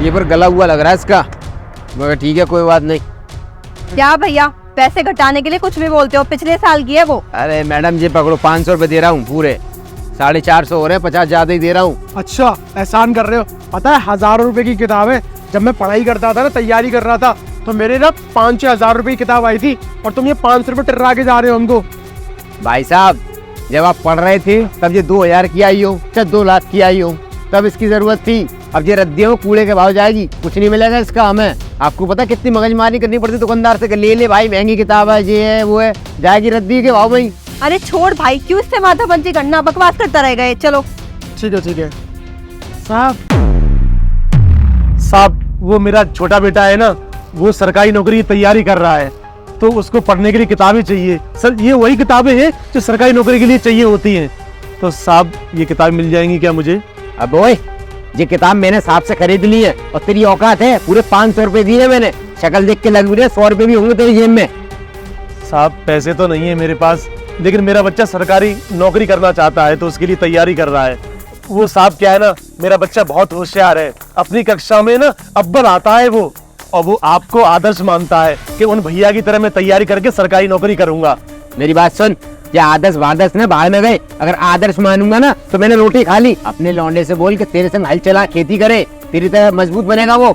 ये पर गला हुआ लग रहा है इसका, मगर ठीक है कोई बात नहीं। क्या भैया, पैसे घटाने के लिए कुछ भी बोलते हो, पिछले साल की है वो। अरे मैडम ये पकड़ो, 500 रुपए दे रहा हूँ पूरे, 450 हो रहे हैं, 50 ज्यादा ही दे रहा हूँ। अच्छा एहसान कर रहे हो। पता है 1000 रुपए की किताब है। जब मैं पढ़ाई करता था ना, तैयारी कर रहा था, तो मेरे ना 5-6 हजार रुपए की किताब आई थी और तुम ये 500 रुपए टर्रा के जा रहे हो हमको। भाई साहब जब आप पढ़ रहे थे तब ये 2000 की आई हो, चाहे 2 लाख की आई हो, तब इसकी जरूरत थी। अब ये रद्दियों कूड़े के भाव जाएगी, कुछ नहीं मिलेगा इसका हमें। आपको पता कितनी मगजमारी करनी पड़ती दुकानदार से, ले ले भाई महंगी किताब है, ये है वो है, जाएगी रद्दी के भाव में। अरे छोड़ भाई, क्यों इससे माथापंची करना, बकवास करता रहेगा ये। चलो ठीक है साहब, वो मेरा छोटा बेटा है ना, वो सरकारी नौकरी की तैयारी कर रहा है, तो उसको पढ़ने के लिए किताबें चाहिए। सर ये वही किताबें हैं जो सरकारी नौकरी के लिए चाहिए होती हैं। तो साहब ये किताबें मिल जाएंगी क्या मुझे? अब ओए, ये किताब मैंने साहब से खरीद ली है और तेरी औकात है, पूरे 500 रुपए दिए मैंने। शक्ल देख के लग रही है 100 रुपए भी होंगे तेरी जेब में। साहब पैसे तो नहीं है मेरे पास, लेकिन मेरा बच्चा सरकारी नौकरी करना चाहता है तो उसके लिए तैयारी कर रहा है। वो साहब क्या है ना, मेरा बच्चा बहुत होशियार है, अपनी कक्षा में ना अव्वल आता है वो, और वो आपको आदर्श मानता है कि उन भैया की तरह मैं तैयारी करके सरकारी नौकरी करूंगा। मेरी बात सुन, ये आदर्श वादर्श ना बाहर में गए, अगर आदर्श मानूंगा ना तो मैंने रोटी खा ली। अपने लौंडे से बोल के तेरे संग हल चला, खेती करे, तेरी तरह मजबूत बनेगा वो।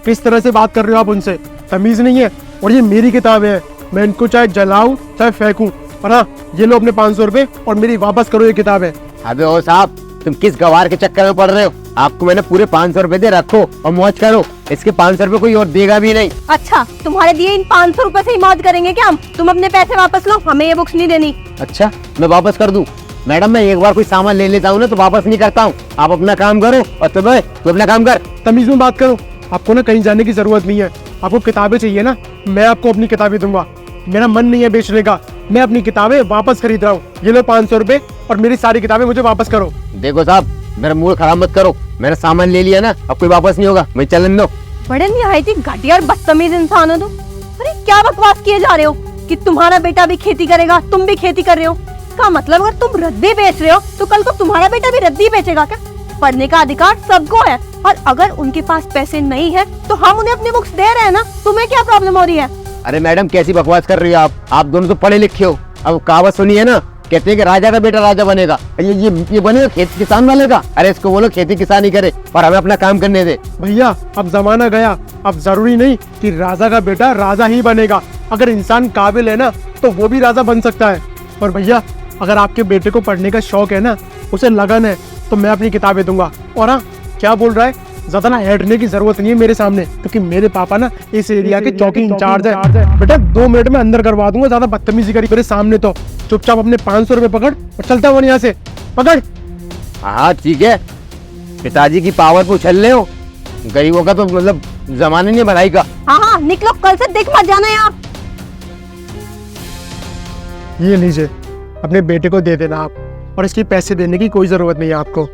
किस तरह से बात कर रहे हो आप उनसे? तमीज नहीं है। और ये मेरी किताब है, मैं इनको चाहे जलाऊं चाहे फेंकूं, पर हाँ ये लो अपने 500 रुपए और मेरी वापस करो ये किताब है। अबे ओ साहब, तुम किस गवार के चक्कर में पड़ रहे हो? आपको मैंने पूरे 500 रुपए दे, रखो और मौज करो। इसके 500 रुपए कोई और देगा भी नहीं। अच्छा, तुम्हारे दिए इन 500 रुपए से ही मौज करेंगे क्या हम? तुम अपने पैसे वापस लो, हमें ये बुक्स नहीं देनी। अच्छा मैं वापस कर दूं? मैडम मैं एक बार कोई सामान ले लेता हूँ ना तो वापस नहीं करता हूँ। आप अपना काम करो और तू अपना काम कर। तमीज में बात करो। आपको ना कहीं जाने की जरूरत नहीं है। आपको किताबें चाहिए ना, मैं आपको अपनी किताबें दूंगा। मेरा मन नहीं है बेचने का, मैं अपनी किताबें वापस खरीद रहा हूँ। ये लो 500 रुपए और मेरी सारी किताबें मुझे वापस करो। देखो साहब, मेरा मूड खराब मत करो, मैंने सामान ले लिया ना, अब कोई वापस नहीं होगा, मैं चलन दो। बड़े निहायती घटिया और बदतमीज इंसान हो तुम। अरे क्या बकवास किए जा रहे हो कि तुम्हारा बेटा भी खेती करेगा, तुम भी खेती कर रहे हो? इसका मतलब अगर तुम रद्दी बेच रहे हो तो कल को तुम्हारा बेटा भी रद्दी बेचेगा क्या? पढ़ने का अधिकार सबको है, और अगर उनके पास पैसे नहीं है तो हम उन्हें अपनी बुक्स दे रहे हैं ना, तुम्हें क्या प्रॉब्लम हो रही है? अरे मैडम कैसी बकवास कर रही हो आप दोनों तो पढ़े लिखे हो। अब कहावत सुनी है ना, कहते हैं कि राजा का बेटा राजा बनेगा, ये बनेगा खेती किसान वाले का। अरे इसको बोलो खेती किसानी करे और हमें अपना काम करने दे। भैया अब जमाना गया, अब जरूरी नहीं कि राजा का बेटा राजा ही बनेगा। अगर इंसान काबिल है ना तो वो भी राजा बन सकता है। और भैया अगर आपके बेटे को पढ़ने का शौक है ना, उसे लगन है, तो मैं अपनी किताबें दूंगा। और हाँ क्या बोल रहा है, ज्यादा ना हेडने की जरूरत नहीं है मेरे सामने, क्योंकि मेरे पापा ना इस एरिया के चौकी इंचार्ज है। बेटा 2 मिनट में अंदर करवा दूंगा, ज्यादा बदतमीजी करी मेरे सामने तो चुपचाप अपने 500 रुपए पकड़ और चलता हुआ यहाँ से। पकड़। हाँ ठीक है, पिताजी की पावर पे उछल रहे हो, गरीबों का तो मतलब जमाना नहीं भलाई का। हाँ निकलो, कल से दिख मत जाना यहाँ। ये लीजिए, अपने बेटे को दे देना आप, और इसकी पैसे देने की कोई जरूरत नहीं है आपको।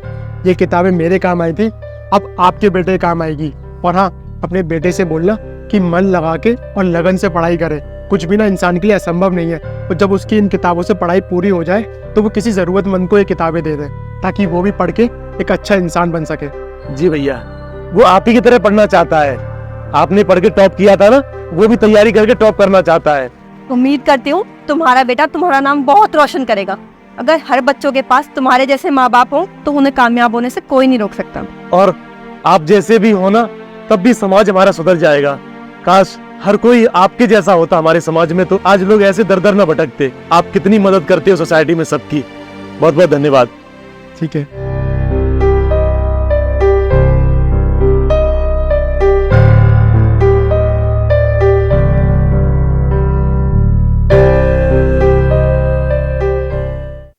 ये किताबें मेरे काम आई थी, अब आपके बेटे के काम आएगी। और हाँ अपने बेटे से बोलना कि मन लगा के और लगन से पढ़ाई करे। कुछ भी ना इंसान के लिए असंभव नहीं है। और जब उसकी इन किताबों से पढ़ाई पूरी हो जाए तो वो किसी जरूरतमंद को ये किताबें दे दे, ताकि वो भी पढ़ के एक अच्छा इंसान बन सके। जी भैया, वो आप ही की तरह पढ़ना चाहता है। आपने पढ़ के टॉप किया था ना, वो भी तैयारी करके टॉप करना चाहता है। उम्मीद करती हूँ तुम्हारा बेटा तुम्हारा नाम बहुत रोशन करेगा। अगर हर बच्चों के पास तुम्हारे जैसे माँ बाप हो तो उन्हें कामयाब होने से कोई नहीं रोक सकता। और आप जैसे भी हो ना, तब भी समाज हमारा सुधर जाएगा। काश हर कोई आपके जैसा होता हमारे समाज में, तो आज लोग ऐसे दर दर न भटकते। आप कितनी मदद करते हो सोसाइटी में सबकी, बहुत बहुत धन्यवाद। ठीक है।